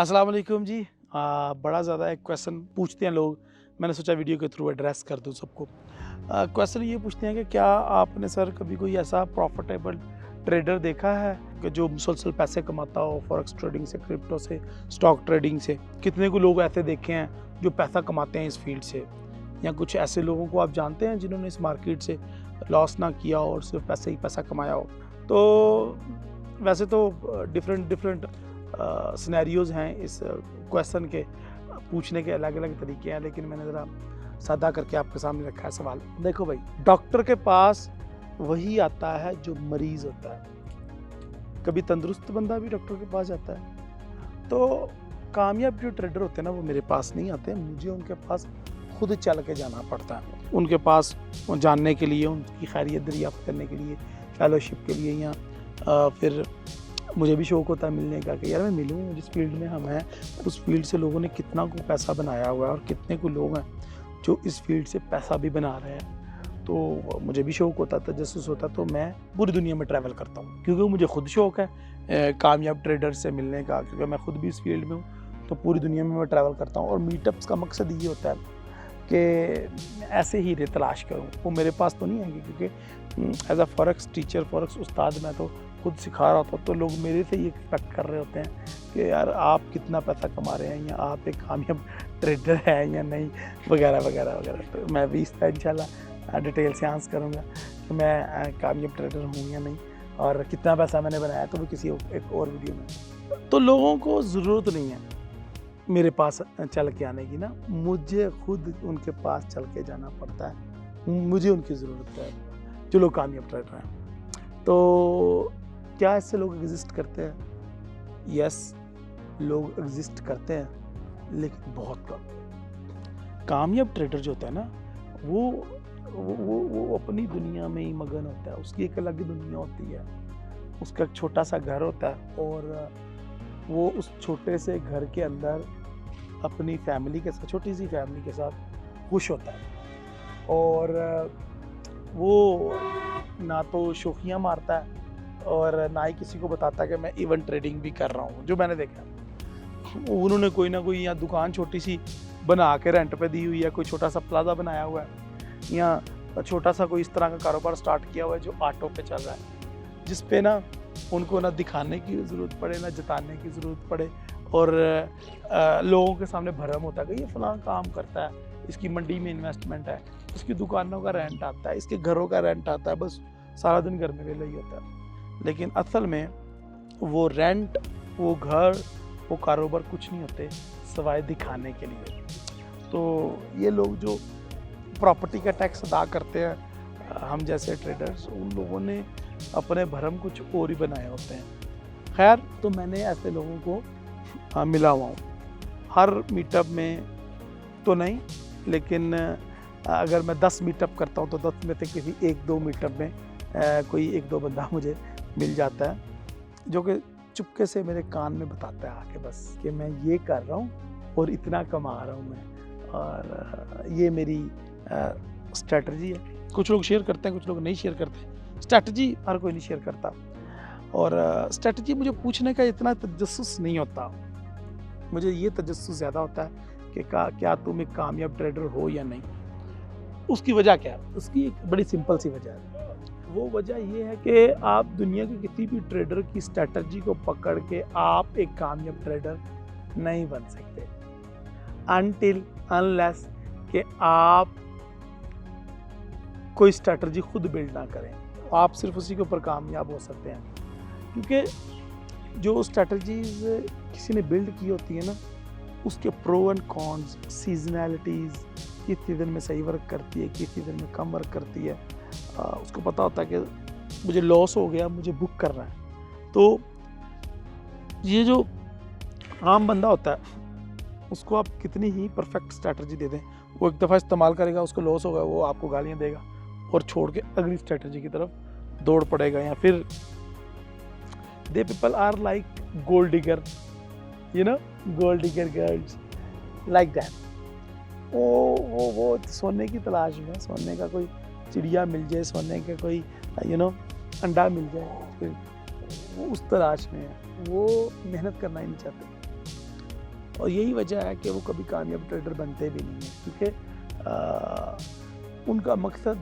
अस्सलाम वालेकुम जी। बड़ा ज़्यादा एक क्वेश्चन पूछते हैं लोग, मैंने सोचा वीडियो के थ्रू एड्रेस कर दूँ सबको। क्वेश्चन ये पूछते हैं कि क्या आपने सर कभी कोई ऐसा प्रॉफिटेबल ट्रेडर देखा है कि जो मुसलसल पैसे कमाता हो फॉरेक्स ट्रेडिंग से, क्रिप्टो से, स्टॉक ट्रेडिंग से? कितने को लोग ऐसे देखे हैं जो पैसा कमाते हैं इस फील्ड से? या कुछ ऐसे लोगों को आप जानते हैं जिन्होंने इस मार्केट से लॉस ना किया हो और सिर्फ पैसे ही पैसा कमाया हो? तो वैसे तो डिफरेंट डिफरेंट सिनेरियोज़ हैं इस क्वेश्चन के पूछने के अलग-अलग तरीके हैं, लेकिन मैंने ज़रा सादा करके आपके सामने रखा है सवाल। देखो भाई, डॉक्टर के पास वही आता है जो मरीज़ होता है। कभी तंदुरुस्त बंदा भी डॉक्टर के पास जाता है। तो कामयाब जो ट्रेडर होते हैं ना, वो मेरे पास नहीं आते, मुझे उनके पास खुद चल के जाना पड़ता है। उनके पास जानने के लिए, उनकी खैरियत दरियाफ्त करने के लिए, फेलोशिप के लिए, या फिर मुझे भी शौक़ होता है मिलने का कि यार मैं मिलूँ जिस फील्ड में हम हैं, उस फील्ड से लोगों ने कितना को पैसा बनाया हुआ है और कितने को लोग हैं जो इस फील्ड से पैसा भी बना रहे हैं। तो मुझे भी शौक़ होता, तजस्सुस होता, तो मैं पूरी दुनिया में ट्रैवल करता हूँ, क्योंकि मुझे खुद शौक़ है कामयाब ट्रेडर से मिलने का, क्योंकि मैं खुद भी इस फील्ड में हूँ। तो पूरी दुनिया में मैं ट्रैवल करता हूँ और मीटअप्स का मकसद ये होता है कि ऐसे हीरे तलाश करूँ। वो मेरे पास तो नहीं आएंगे, क्योंकि as a forex teacher, forex उस्ताद मैं तो खुद सिखा रहा होता, तो लोग मेरे से ये एक्सपेक्ट कर रहे होते हैं कि यार आप कितना पैसा कमा रहे हैं, या आप एक कामयाब ट्रेडर हैं या नहीं, वगैरह वगैरह वगैरह। तो मैं भी इसका इंशाल्लाह डिटेल से आंसर करूँगा कि मैं कामयाब ट्रेडर हूँ या नहीं, और कितना पैसा मैंने बनाया, तो वो किसी एक और वीडियो में। तो लोगों को ज़रूरत नहीं है मेरे पास चल के आने की ना, मुझे खुद उनके पास चल के जाना पड़ता है। मुझे उनकी ज़रूरत है जो लोग कामयाब ट्रेडर हैं। तो क्या इससे लोग एग्जिस्ट करते हैं? यस, लोग एग्जिस्ट करते हैं, लेकिन बहुत कम। कामयाब ट्रेडर जो होता है ना, वो अपनी दुनिया में ही मगन होता है। उसकी एक अलग दुनिया होती है, उसका एक छोटा सा घर होता है, और वो उस छोटे से घर के अंदर अपनी फैमिली के साथ, छोटी सी फैमिली के साथ खुश होता है। और वो ना तो शौकियाँ मारता है और ना ही किसी को बताता कि मैं इवेंट ट्रेडिंग भी कर रहा हूँ। जो मैंने देखा, उन्होंने कोई ना कोई या दुकान छोटी सी बना के रेंट पे दी हुई है, कोई छोटा सा प्लाजा बनाया हुआ है, या छोटा सा कोई इस तरह का कारोबार स्टार्ट किया हुआ है जो ऑटो पे चल रहा है, जिस पे ना उनको ना दिखाने की ज़रूरत पड़े, ना जताने की ज़रूरत पड़े, और लोगों के सामने भरम होता है कि ये फ़लाँ काम करता है, इसकी मंडी में इन्वेस्टमेंट है, इसकी दुकानों का रेंट आता है, इसके घरों का रेंट आता है, बस सारा दिन घर में वेला ही होता है। लेकिन असल में वो रेंट, वो घर, वो कारोबार कुछ नहीं होते सिवाय दिखाने के लिए। तो ये लोग जो प्रॉपर्टी का टैक्स अदा करते हैं, हम जैसे ट्रेडर्स, उन लोगों ने अपने भरम कुछ और ही बनाए होते हैं। खैर, तो मैंने ऐसे लोगों को मिला हुआ हूँ, हर मीटअप में तो नहीं, लेकिन अगर मैं 10 मीटअप करता हूँ तो 10 में से किसी 1-2 मीटअप में कोई 1-2 बंदा मुझे मिल जाता है, जो कि चुपके से मेरे कान में बताता है आके बस कि मैं ये कर रहा हूँ और इतना कमा रहा हूँ मैं, और ये मेरी स्ट्रैटेजी है। कुछ लोग शेयर करते हैं, कुछ लोग नहीं शेयर करते। स्ट्रैटेजी हर कोई नहीं शेयर करता, और स्ट्रैटेजी मुझे पूछने का इतना तजस्सुस नहीं होता। मुझे ये तजस्सुस ज़्यादा होता है कि क्या तुम एक कामयाब ट्रेडर हो या नहीं। उसकी वजह क्या है? उसकी एक बड़ी सिंपल सी वजह है। वो वजह ये है कि आप दुनिया के किसी भी ट्रेडर की स्ट्रैटेजी को पकड़ के आप एक कामयाब ट्रेडर नहीं बन सकते, अनटिल अनलेस कि आप कोई स्ट्रैटेजी खुद बिल्ड ना करें। आप सिर्फ उसी के ऊपर कामयाब हो सकते हैं, क्योंकि जो स्ट्रैटेजीज किसी ने बिल्ड की होती है ना, उसके प्रो एंड कॉन्स, सीजनैलिटीज़, किस सीज़न में सही वर्क करती है, किस सीज़न में कम वर्क करती है, उसको पता होता है कि मुझे लॉस हो गया, मुझे बुक करना है। तो ये जो आम बंदा होता है, उसको आप कितनी ही परफेक्ट स्ट्रैटेजी दे दें, वो एक दफ़ा इस्तेमाल करेगा, उसको लॉस होगा, वो आपको गालियाँ देगा और छोड़ के अगली स्ट्रैटेजी की तरफ दौड़ पड़ेगा। या फिर they people are like gold digger, you know, gold digger girls like that. वो सोने की तलाश में, सोने का कोई चिड़िया मिल जाए, सोने का कोई अंडा मिल जाए, फिर वो उस तलाश में है, वो मेहनत करना ही नहीं चाहते। और यही वजह है कि वो कभी कामयाब ट्रेडर बनते भी नहीं हैं, क्योंकि उनका मकसद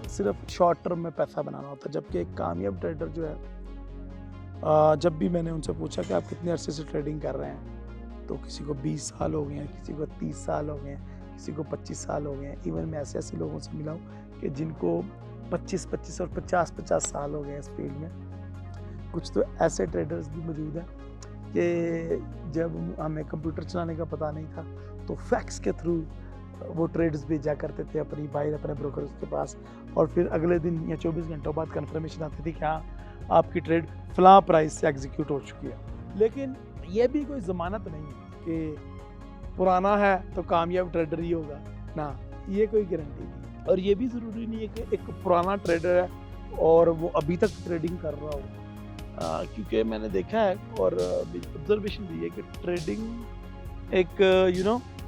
सिर्फ शॉर्ट टर्म में पैसा बनाना होता है। जबकि एक कामयाब ट्रेडर जो है, जब भी मैंने उनसे पूछा कि आप कितने अरसे से ट्रेडिंग कर रहे हैं, तो किसी को 20 साल हो गए हैं, किसी को 30 साल हो गए हैं, किसी को 25 साल हो गए हैं। इवन मैं ऐसे ऐसे लोगों से मिला हूँ कि जिनको 25-25 और 50-50 साल हो गए हैं इस फील्ड में। कुछ तो ऐसे ट्रेडर्स भी मौजूद हैं कि जब हमें कंप्यूटर चलाने का पता नहीं था तो फैक्स के थ्रू वो ट्रेड्स भेजा करते थे अपनी बाइर अपने ब्रोकर के पास, और फिर अगले दिन या 24 घंटों बाद कंफर्मेशन आती थी कि हाँ आपकी ट्रेड फलां प्राइस से एग्जीक्यूट हो चुकी है। लेकिन ये भी कोई ज़मानत नहीं है कि पुराना है तो कामयाब ट्रेडर ही होगा ना, ये कोई गारंटी नहीं। और ये भी ज़रूरी नहीं है कि एक पुराना ट्रेडर है और वो अभी तक ट्रेडिंग कर रहा हो, क्योंकि मैंने देखा है और ऑब्जर्वेशन भी है कि ट्रेडिंग एक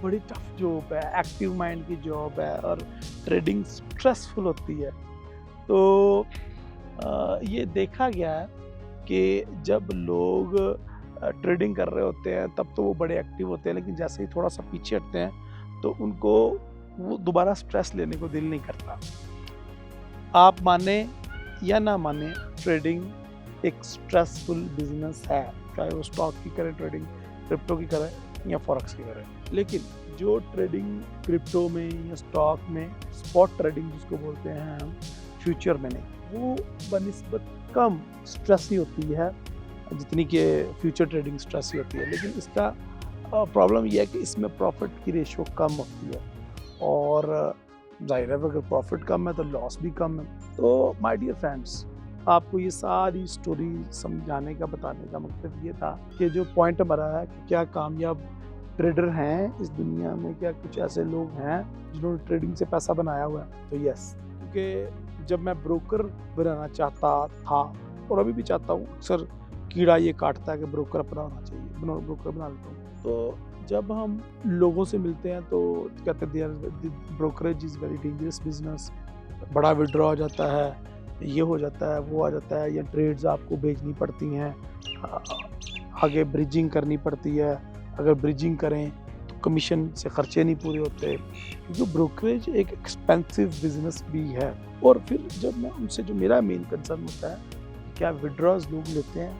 बड़ी टफ जॉब है, एक्टिव माइंड की जॉब है और ट्रेडिंग स्ट्रेसफुल होती है। तो ये देखा गया है कि जब लोग ट्रेडिंग कर रहे होते हैं तब तो वो बड़े एक्टिव होते हैं, लेकिन जैसे ही थोड़ा सा पीछे हटते हैं तो उनको वो दोबारा स्ट्रेस लेने को दिल नहीं करता। आप माने या ना माने, ट्रेडिंग एक स्ट्रेसफुल बिजनेस है, चाहे वो स्टॉक की करें ट्रेडिंग, क्रिप्टो की करें या फॉरेक्स की करें। लेकिन जो ट्रेडिंग क्रिप्टो में या स्टॉक में, स्पॉट ट्रेडिंग जिसको बोलते हैं हम, फ्यूचर में नहीं, वो बनिस्बत कम स्ट्रेस ही होती है जितनी कि फ्यूचर ट्रेडिंग स्ट्रेस ही होती है। लेकिन इसका प्रॉब्लम यह है कि इसमें प्रॉफिट की रेशो कम होती है, और जाहिर है अगर प्रॉफिट कम है तो लॉस भी कम है। तो माय डियर फ्रेंड्स, आपको ये सारी स्टोरी समझाने का, बताने का मकसद ये था कि जो पॉइंट हमारा है कि क्या कामयाब ट्रेडर हैं इस दुनिया में, क्या कुछ ऐसे लोग हैं जिन्होंने ट्रेडिंग से पैसा बनाया हुआ है। तो यस, क्योंकि जब मैं ब्रोकर बनाना चाहता था और अभी भी चाहता हूँ, अक्सर कीड़ा ये काटता है कि ब्रोकर अपना होना चाहिए, ब्रोकर बना लेता हूँ। तो जब हम लोगों से मिलते हैं तो कहते हैं brokerage is very dangerous business, बड़ा विड्रॉ हो जाता है, ये हो जाता है, वो आ जाता है, या ट्रेड्स आपको भेजनी पड़ती हैं, आगे ब्रिजिंग करनी पड़ती है, अगर ब्रिजिंग करें तो कमीशन से खर्चे नहीं पूरे होते, क्योंकि ब्रोकरेज एक एक्सपेंसिव बिजनेस भी है। और फिर जब मैं उनसे, जो मेरा मेन कंसर्न होता है क्या विड्रॉज लोग लेते हैं,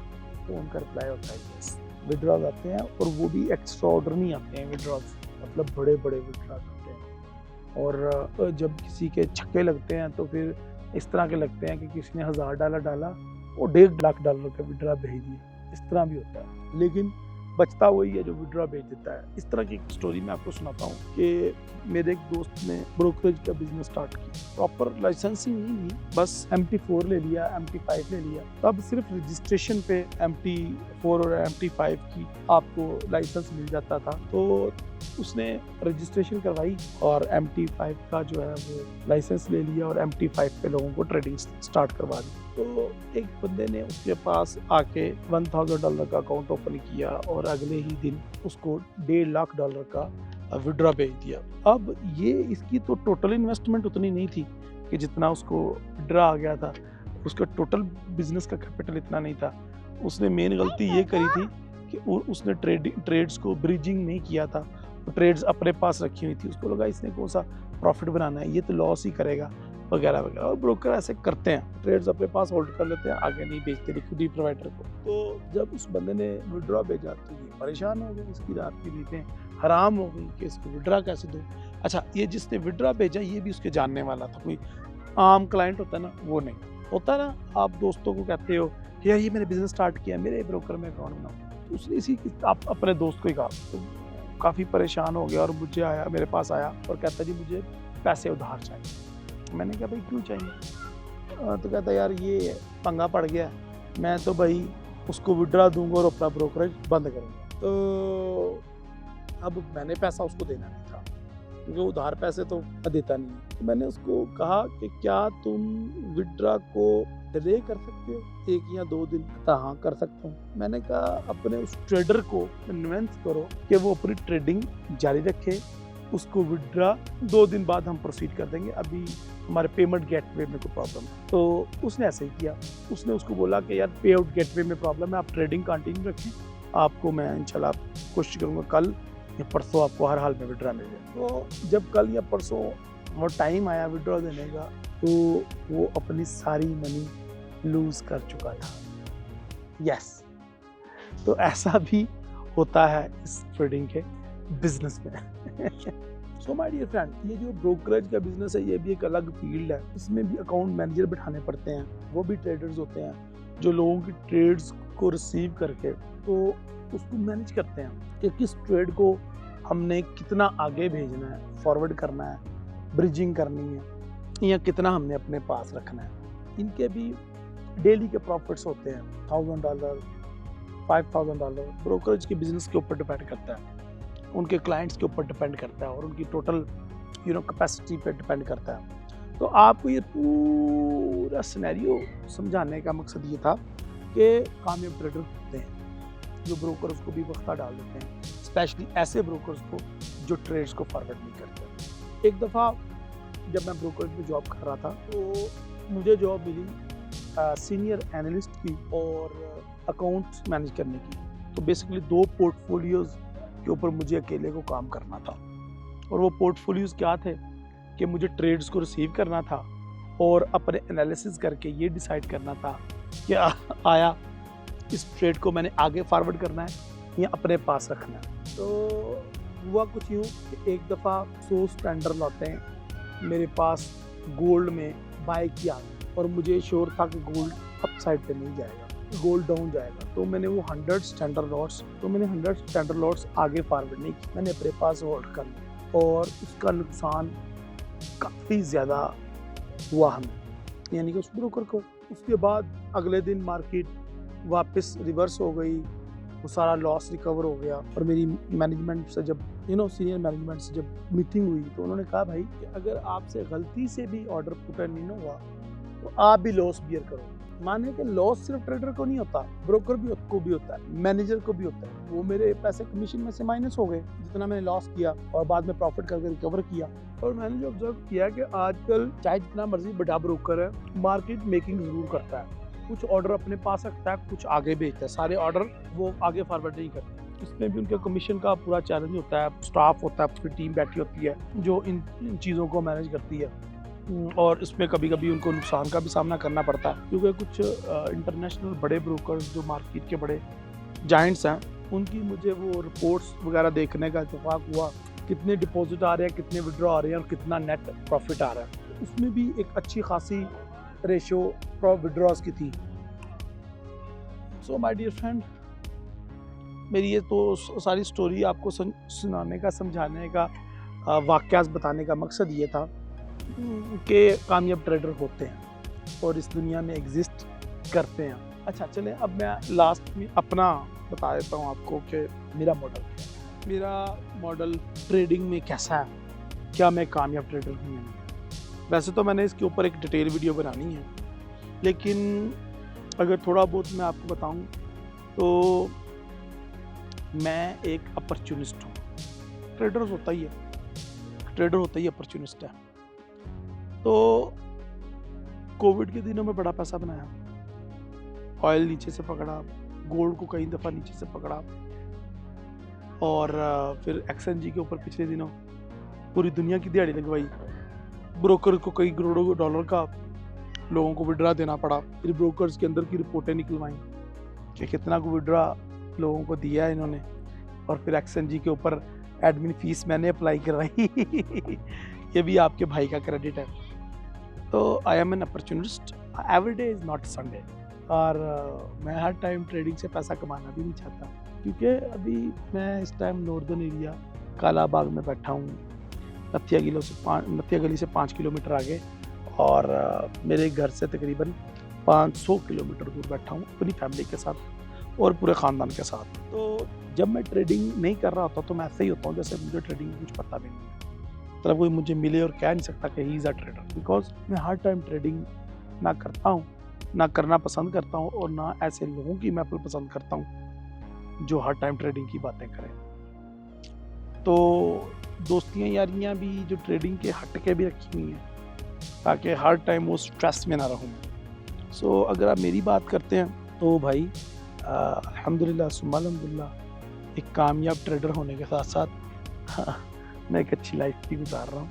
तो उनका रिप्लाई होता है यस, विड्रॉज आते हैं, और वो भी एक्स्ट्राऑर्डिनरी आते हैं विड्रॉज, मतलब बड़े बड़े विड्रॉज आते हैं। और जब किसी के छक्के लगते हैं तो फिर इस तरह के लगते हैं कि किसी ने $1000 डाला और $1.5 लाख का विड्रॉ भेज दिया, इस तरह भी होता है। लेकिन बचता वही है जो विड्रॉ भेज देता है। इस तरह की एक स्टोरी मैं आपको सुनाता हूँ कि मेरे एक दोस्त ने ब्रोकरेज का बिजनेस स्टार्ट किया, प्रॉपर लाइसेंसिंग नहीं ली, बस MT4 ले लिया, MT5 ले लिया। तब सिर्फ रजिस्ट्रेशन पे MT4 और MT5 की आपको लाइसेंस मिल जाता था, तो उसने रजिस्ट्रेशन करवाई और MT5 का जो है वो लाइसेंस ले लिया और MT5 पे लोगों को ट्रेडिंग स्टार्ट करवा दी। तो एक बंदे ने उसके पास आके $1000 का अकाउंट ओपन किया और अगले ही दिन उसको $1.5 लाख का विड्रॉ भेज दिया। अब ये इसकी तो टोटल इन्वेस्टमेंट उतनी नहीं थी कि जितना उसको विड्रॉ आ गया था, उसका टोटल बिजनेस का कैपिटल इतना नहीं था। उसने मेन गलती ये करी थी कि उसने ट्रेड्स को ब्रिजिंग नहीं किया था, ट्रेड्स अपने पास रखी हुई थी, उसको लगा इसने कौन सा प्रॉफिट बनाना है, ये तो लॉस ही करेगा वगैरह वगैरह। और ब्रोकर ऐसे करते हैं, ट्रेड्स अपने पास होल्ड कर लेते हैं, आगे नहीं बेचते लिक्विडिटी प्रोवाइडर को। तो जब उस बंदे ने विड्रॉ भेजा तो ये परेशान हो गए, इसकी रात की नींदें हराम हो गई कि इसको विड्रॉ कैसे दो। अच्छा, ये जिसने विड्रॉ भेजा ये भी उसके जानने वाला था, कोई आम क्लाइंट होता है ना, वो नहीं होता ना। आप दोस्तों को कहते हो कि यार ये मैंने बिजनेस स्टार्ट किया, मेरे ब्रोकर में अकाउंट बनाओ, तो उसने इसी आप अपने दोस्त को ही कहा। तो काफ़ी परेशान हो गया और मुझे आया, मेरे पास आया और कहता जी मुझे पैसे उधार चाहिए। मैंने कहा भाई क्यों चाहिए? तो कहता यार ये पंगा पड़ गया, मैं तो भाई उसको विड्रॉ दूंगा और अपना ब्रोकरेज बंद करूँगा। तो अब मैंने पैसा उसको देना नहीं था क्योंकि उधार पैसे तो देता नहीं है। तो मैंने उसको कहा कि क्या तुम विड्रॉ को डिले कर सकते हो 1 या 2 दिन? हाँ कर सकता हूँ। मैंने कहा अपने उस ट्रेडर को कन्विंस करो कि वो अपनी ट्रेडिंग जारी रखे, उसको विड्रॉ 2 दिन बाद हम प्रोसीड कर देंगे, अभी हमारे पेमेंट गेटवे में कोई प्रॉब्लम है। तो उसने ऐसे ही किया, उसने उसको बोला कि यार पे आउट गेटवे में प्रॉब्लम है, आप ट्रेडिंग कंटिन्यू रखें, आपको मैं इंशाल्लाह कोशिश करूँगा कल या परसों आपको हर हाल में विड्रॉ मिल जाए। तो जब कल या परसों और टाइम आया विड्रॉ देने का, तो वो अपनी सारी मनी लूज़ कर चुका था। यस, तो ऐसा भी होता है इस ट्रेडिंग के बिजनेस में। सो माय डियर फ्रेंड, ये जो ब्रोकरेज का बिजनेस है ये भी एक अलग फील्ड है। इसमें भी अकाउंट मैनेजर बिठाने पड़ते हैं, वो भी ट्रेडर्स होते हैं जो लोगों की ट्रेड्स को रिसीव करके तो उसको मैनेज करते हैं कि किस ट्रेड को हमने कितना आगे भेजना है, फॉरवर्ड करना है, ब्रिजिंग करनी है या कितना हमने अपने पास रखना है। इनके भी डेली के प्रॉफिट्स होते हैं, $1000, $5000। ब्रोकरेज के बिजनेस के ऊपर डिपेंड करता है, उनके क्लाइंट्स के ऊपर डिपेंड करता है और उनकी टोटल कैपेसिटी पे डिपेंड करता है। तो आपको ये पूरा सिनेरियो समझाने का मकसद ये था कि कामयाब ट्रेडर होते हैं जो ब्रोकर्स को भी वक्ता डाल देते हैं, स्पेशली ऐसे ब्रोकर्स को जो ट्रेड्स को फॉरवर्ड नहीं करते। एक दफ़ा जब मैं ब्रोकरेज में जॉब कर रहा था तो मुझे जॉब मिली सीनियर एनालिस्ट की और अकाउंट्स मैनेज करने की। तो बेसिकली 2 पोर्टफोलियोज़ के ऊपर मुझे अकेले को काम करना था और वो पोर्टफोलियोज़ क्या थे कि मुझे ट्रेड्स को रिसीव करना था और अपने एनालिसिस करके ये डिसाइड करना था कि आया इस ट्रेड को मैंने आगे फॉरवर्ड करना है या अपने पास रखना है। तो हुआ कुछ यूँ कि एक दफ़ा 100 स्टैंडर्ड लौटे हैं मेरे पास गोल्ड में बाय किया और मुझे श्योर था कि गोल्ड अप साइड पे नहीं जाएगा, गोल्ड डाउन जाएगा। तो मैंने वो 100 स्टैंडर्ड लॉट्स आगे फॉरवर्ड नहीं की, मैंने अपने पास होल्ड कर लिया और उसका नुकसान काफ़ी ज़्यादा हुआ हमें, यानी कि उस ब्रोकर को। उसके बाद अगले दिन मार्केट वापस रिवर्स हो गई, वो सारा लॉस रिकवर हो गया और मेरी मैनेजमेंट से जब सीनियर मैनेजमेंट से जब मीटिंग हुई तो उन्होंने कहा भाई कि अगर आपसे गलती से भी ऑर्डर पुटर नहीं हुआ तो आप भी लॉस बियर करो। माने कि लॉस सिर्फ ट्रेडर को नहीं होता, ब्रोकर को भी होता है, मैनेजर को भी होता है। वो मेरे पैसे कमीशन में से माइनस हो गए जितना मैंने लॉस किया और बाद में प्रॉफिट करके रिकवर किया। और मैंने जो ऑब्जर्व किया कि आजकल चाहे जितना मर्जी बड़ा ब्रोकर है, मार्केट मेकिंग जरूर करता है, कुछ ऑर्डर अपने पास रखता है, कुछ आगे बेचता है, सारे ऑर्डर वो आगे फॉरवर्ड नहीं करते। इसमें भी उनके कमीशन का पूरा चैलेंज होता है, स्टाफ होता है, पूरी टीम बैठी होती है जो इन चीज़ों को मैनेज करती है और इसमें कभी कभी उनको नुकसान का भी सामना करना पड़ता है क्योंकि कुछ इंटरनेशनल बड़े ब्रोकर्स जो मार्केट के बड़े जाइंट्स हैं उनकी मुझे वो रिपोर्ट्स वगैरह देखने का इत्तेफाक हुआ, कितने डिपॉजिट आ रहे हैं, कितने विड्रॉ आ रहे हैं और कितना नेट प्रॉफिट आ रहा है। उसमें भी एक अच्छी खासी रेशियो विड्रॉज की थी। सो माय डियर फ्रेंड, मेरी ये तो सारी स्टोरी आपको सुनाने का, समझाने का, वाक़यात बताने का मकसद ये था कि कामयाब ट्रेडर होते हैं और इस दुनिया में एग्जिस्ट करते हैं। अच्छा चलें, अब मैं लास्ट में अपना बता देता हूँ आपको कि मेरा मॉडल ट्रेडिंग में कैसा है, क्या मैं कामयाब ट्रेडर हूँ। वैसे तो मैंने इसके ऊपर एक डिटेल वीडियो बनानी है, लेकिन अगर थोड़ा बहुत मैं आपको बताऊं तो मैं एक अपॉर्चुनिस्ट हूँ। ट्रेडर होता ही अपॉर्चुनिस्ट है। तो कोविड के दिनों में बड़ा पैसा बनाया, ऑयल नीचे से पकड़ा, गोल्ड को कई दफ़ा नीचे से पकड़ा और फिर एक्सचेंज के ऊपर पिछले दिनों पूरी दुनिया की दिहाड़ी लगवाई। ब्रोकर को कई करोड़ों डॉलर का लोगों को विड्रा देना पड़ा। फिर ब्रोकर्स के अंदर की रिपोर्टें निकलवाई कि कितना को विड्रा लोगों को दिया है इन्होंने, और फिर एक्सचेंज के ऊपर एडमिन फीस मैंने अप्लाई करवाई। ये भी आपके भाई का क्रेडिट है। तो I am an opportunist, every day is not Sunday. और मैं हर टाइम ट्रेडिंग से पैसा कमाना भी नहीं चाहता क्योंकि अभी मैं इस टाइम नॉर्दर्न एरिया कालाबाग में बैठा हूँ, नत्या गली से 5 किलोमीटर आगे, और मेरे घर से तकरीबन 500 किलोमीटर दूर बैठा हूँ अपनी फैमिली के साथ और पूरे ख़ानदान के साथ। तो जब मैं ट्रेडिंग नहीं कर रहा होता तो मैं ऐसे ही होता हूँ जैसे मुझे ट्रेडिंग कुछ पता भी नहीं है। मतलब कोई मुझे मिले और कह नहीं सकता कि he is a trader, because मैं हर टाइम ट्रेडिंग ना करता हूँ, ना करना पसंद करता हूँ और ना ऐसे लोगों की मैं पसंद करता हूँ जो हर टाइम ट्रेडिंग की बातें करें। तो दोस्तियाँ यारियाँ भी जो ट्रेडिंग के हट के भी रखी हुई हैं ताकि हर टाइम वो स्ट्रेस में ना रहूँ। सो अगर आप मेरी बात करते हैं तो भाई अल्हम्दुलिल्लाह सुम्मा अल्हम्दुलिल्लाह एक कामयाब ट्रेडर होने के साथ साथ मैं एक अच्छी लाइफ भी गुजार रहा हूँ,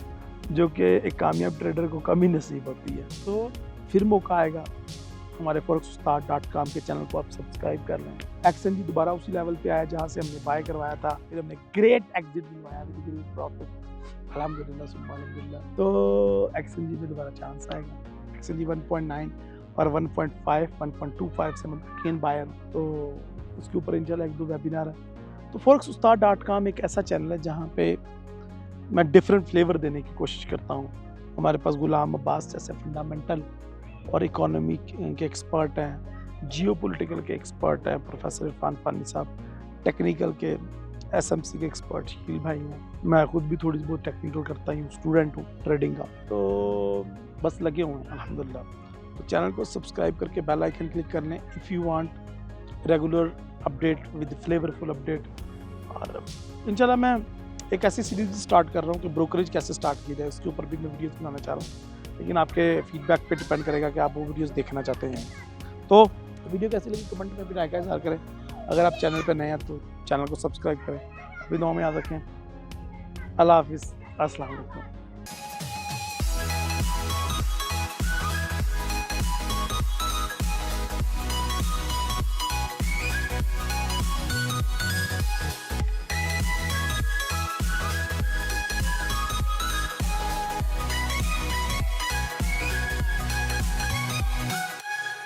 जो कि एक कामयाब ट्रेडर को कम ही नसीब होती है। तो फिर मौका आएगा, हमारे forex-ustad.com के चैनल को आप सब्सक्राइब कर लें। एक्सचेंज दोबारा उसी लेवल पे आया जहाँ से हमने बाय करवाया था, फिर हमने ग्रेट एग्जिट दिलवाया विद ग्रेट प्रॉफिट अल्हम्दुलिल्लाह सुम्मा अल्हम्दुलिल्लाह। तो एक्सचेंज में दोबारा चांस आएगा। एक्सचेंज 1.9 और 1.5 1.25 से मैं बायर, तो उसके ऊपर इंशाल्लाह एक दो वेबिनार है। तो forex-ustad.com एक ऐसा चैनल है जहाँ पे मैं डिफरेंट फ्लेवर देने की कोशिश करता हूँ। हमारे पास गुलाम अब्बास जैसे फंडामेंटल और इकोनॉमी के एक्सपर्ट हैं, जियो पॉलिटिकल के एक्सपर्ट हैं प्रोफेसर इरफान फानी साहब, टेक्निकल के एसएमसी के एक्सपर्ट शकील भाई हैं, मैं खुद भी थोड़ी बहुत टेक्निकल करता ही हूँ, स्टूडेंट हूँ ट्रेडिंग का। तो बस लगे हुए हैं अल्हम्दुलिल्लाह। तो चैनल को सब्सक्राइब करके बेल आइकन क्लिक कर लें if you want regular update with flavourful update. और इंशाल्लाह मैं एक ऐसी सीरीज स्टार्ट कर रहा हूँ कि ब्रोकरेज कैसे स्टार्ट की जाए, उसके ऊपर भी मैं वीडियोस बनाना चाह रहा हूँ, लेकिन आपके फीडबैक पे डिपेंड करेगा कि आप वो वीडियोस देखना चाहते हैं। तो वीडियो कैसी लगी कमेंट में भी राय का इज़हार करें। अगर आप चैनल पे नए हैं तो चैनल को सब्सक्राइब करें। अपनी दुआ में याद रखें। अल्लाह हाफिज़, अस्सलाम वालेकुम।